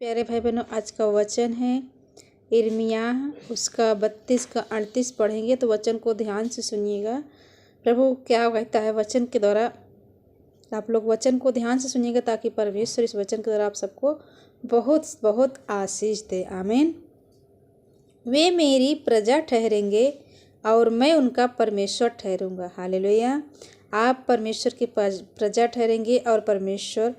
प्यारे भाई बहनों, आज का वचन है यिर्मयाह उसका 32 का 38 पढ़ेंगे तो वचन को ध्यान से सुनिएगा। प्रभु क्या कहता है वचन के द्वारा, आप लोग वचन को ध्यान से सुनिएगा ताकि परमेश्वर इस वचन के द्वारा आप सबको बहुत बहुत आशीष दे। आमीन। वे मेरी प्रजा ठहरेंगे और मैं उनका परमेश्वर ठहरूंगा। हालेलुया। आप परमेश्वर की प्रजा ठहरेंगे और परमेश्वर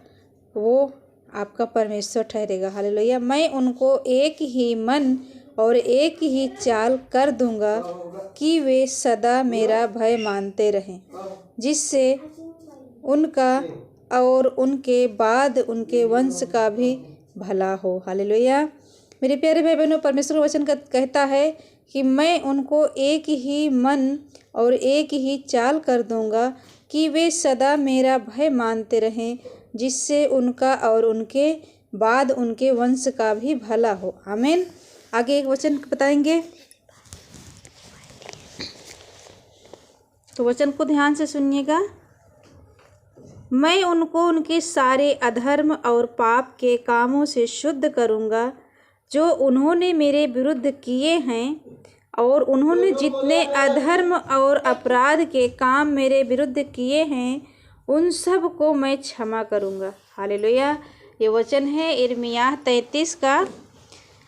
वो आपका परमेश्वर ठहरेगा। हालेलुया। मैं उनको एक ही मन और एक ही चाल कर दूंगा कि वे सदा मेरा भय मानते रहें, जिससे उनका और उनके बाद उनके वंश का भी भला हो। हालेलुया। मेरे प्यारे भाई बहनों, परमेश्वर का वचन कहता है कि मैं उनको एक ही मन और एक ही चाल कर दूंगा कि वे सदा मेरा भय मानते रहें, जिससे उनका और उनके बाद उनके वंश का भी भला हो। आमीन। आगे एक वचन बताएंगे तो वचन को ध्यान से सुनिएगा। मैं उनको उनके सारे अधर्म और पाप के कामों से शुद्ध करूंगा जो उन्होंने मेरे विरुद्ध किए हैं, और उन्होंने जितने अधर्म और अपराध के काम मेरे विरुद्ध किए हैं उन सब को मैं क्षमा करूंगा। हालेलुया। ये वचन है यिर्मयाह 33 का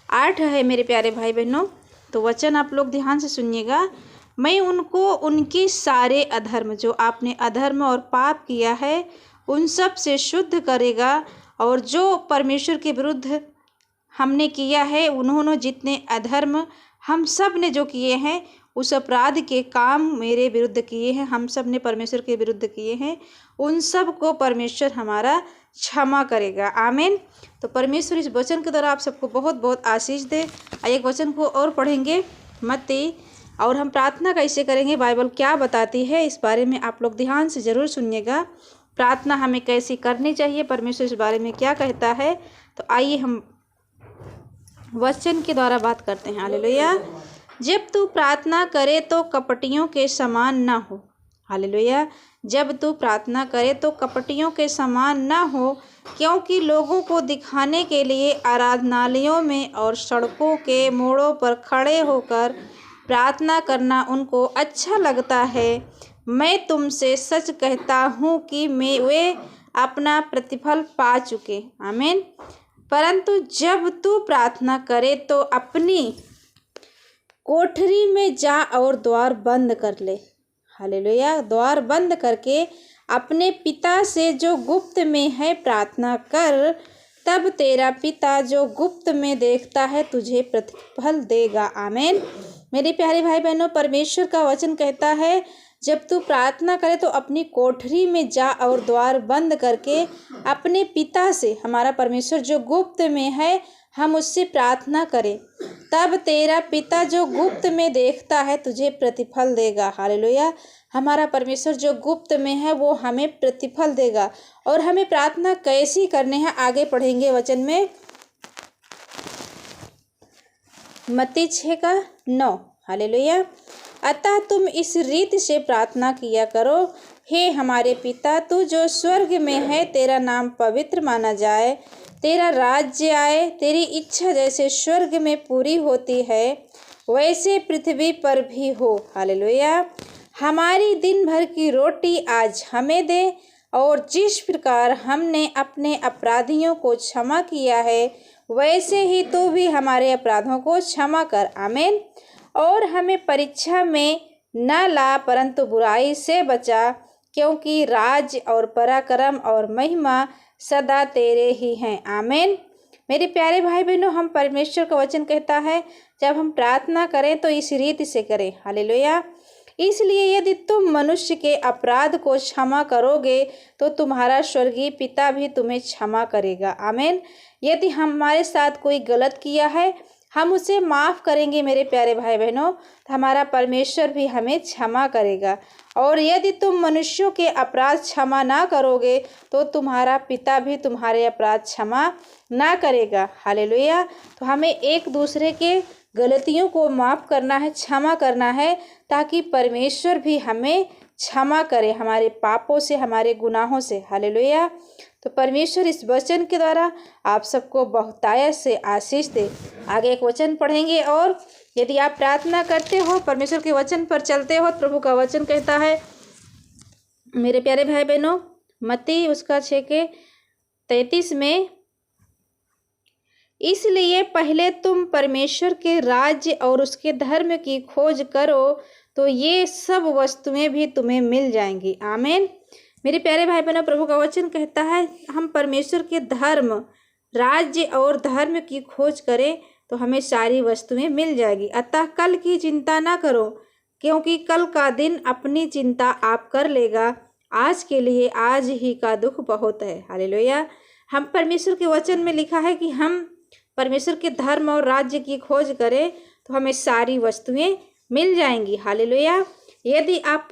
8 है मेरे प्यारे भाई बहनों। तो वचन आप लोग ध्यान से सुनिएगा। मैं उनको उनके सारे अधर्म, जो आपने अधर्म और पाप किया है, उन सब से शुद्ध करेगा, और जो परमेश्वर के विरुद्ध हमने किया है, उन्होंने जितने अधर्म हम सब ने जो किए हैं, उस अपराध के काम मेरे विरुद्ध किए हैं, हम सब ने परमेश्वर के विरुद्ध किए हैं, उन सब को परमेश्वर हमारा क्षमा करेगा। आमीन। तो परमेश्वर इस वचन के द्वारा आप सबको बहुत बहुत आशीष दे। एक वचन को और पढ़ेंगे मत्ती, और हम प्रार्थना कैसे करेंगे, बाइबल क्या बताती है, इस बारे में आप लोग ध्यान से ज़रूर सुनिएगा। प्रार्थना हमें कैसी करनी चाहिए, परमेश्वर इस बारे में क्या कहता है। तो आइए हम वचन के द्वारा बात करते हैं। हालेलुया। जब तू प्रार्थना करे तो कपटियों के समान ना हो। हालेलुया। जब तू प्रार्थना करे तो कपटियों के समान ना हो, क्योंकि लोगों को दिखाने के लिए आराधनालयों में और सड़कों के मोड़ों पर खड़े होकर प्रार्थना करना उनको अच्छा लगता है। मैं तुमसे सच कहता हूँ कि वे अपना प्रतिफल पा चुके। आमीन। परंतु जब तू प्रार्थना करे तो अपनी कोठरी में जा और द्वार बंद कर ले। हालेलुया। द्वार बंद करके अपने पिता से जो गुप्त में है प्रार्थना कर, तब तेरा पिता जो गुप्त में देखता है तुझे प्रतिफल देगा। आमीन। मेरे प्यारे भाई बहनों, परमेश्वर का वचन कहता है जब तू प्रार्थना करे तो अपनी कोठरी में जा और द्वार बंद करके अपने पिता से, हमारा परमेश्वर जो गुप्त में है, हम उससे प्रार्थना करें, तब तेरा पिता जो गुप्त में देखता है तुझे प्रतिफल देगा। हालेलुया। हमारा परमेश्वर जो गुप्त में है वो हमें प्रतिफल देगा। और हमें प्रार्थना कैसी करनी है आगे पढ़ेंगे वचन में, मत्ती 6 का 9। हालेलुया। अतः तुम इस रीति से प्रार्थना किया करो, हे हमारे पिता, तू जो स्वर्ग में है, तेरा नाम पवित्र माना जाए, तेरा राज्य आए, तेरी इच्छा जैसे स्वर्ग में पूरी होती है वैसे पृथ्वी पर भी हो। हालेलुया। हमारी दिन भर की रोटी आज हमें दे, और जिस प्रकार हमने अपने अपराधियों को क्षमा किया है वैसे ही तू भी हमारे अपराधों को क्षमा कर। आमीन। और हमें परीक्षा में न ला, परंतु बुराई से बचा, क्योंकि राज और पराक्रम और महिमा सदा तेरे ही हैं। आमीन। मेरे प्यारे भाई बहनों, हम परमेश्वर का वचन कहता है जब हम प्रार्थना करें तो इस रीति से करें। हालेलुया। इसलिए यदि तुम मनुष्य के अपराध को क्षमा करोगे तो तुम्हारा स्वर्गीय पिता भी तुम्हें क्षमा करेगा। आमीन। यदि हमारे साथ कोई गलत किया है हम उसे माफ़ करेंगे मेरे प्यारे भाई बहनों, तो हमारा परमेश्वर भी हमें क्षमा करेगा। और यदि तुम मनुष्यों के अपराध क्षमा ना करोगे तो तुम्हारा पिता भी तुम्हारे अपराध क्षमा ना करेगा। हालेलुया। तो हमें एक दूसरे के गलतियों को माफ़ करना है, क्षमा करना है, ताकि परमेश्वर भी हमें क्षमा करे हमारे पापों से, हमारे गुनाहों से। हालेलुया। तो परमेश्वर इस वचन के द्वारा आप सबको बहुतायत से आशीष दे। आगे एक वचन पढ़ेंगे, और यदि आप प्रार्थना करते हो, परमेश्वर के वचन पर चलते हो, प्रभु का वचन कहता है मेरे प्यारे भाई बहनों, मत्ती उसका 6:33 में, इसलिए पहले तुम परमेश्वर के राज्य और उसके धर्म की खोज करो तो ये सब वस्तुएं भी तुम्हें मिल जाएंगी। आमीन। मेरे प्यारे भाई बहनों, प्रभु का वचन कहता है हम परमेश्वर के धर्म, राज्य और धर्म की खोज करें तो हमें सारी वस्तुएं मिल जाएगी। अतः कल की चिंता ना करो, क्योंकि कल का दिन अपनी चिंता आप कर लेगा। आज के लिए आज ही का दुख बहुत है। हालेलुया। हम परमेश्वर के वचन में लिखा है कि हम परमेश्वर के धर्म और राज्य की खोज करें तो हमें सारी वस्तुएं मिल जाएंगी। हालेलुया। यदि आप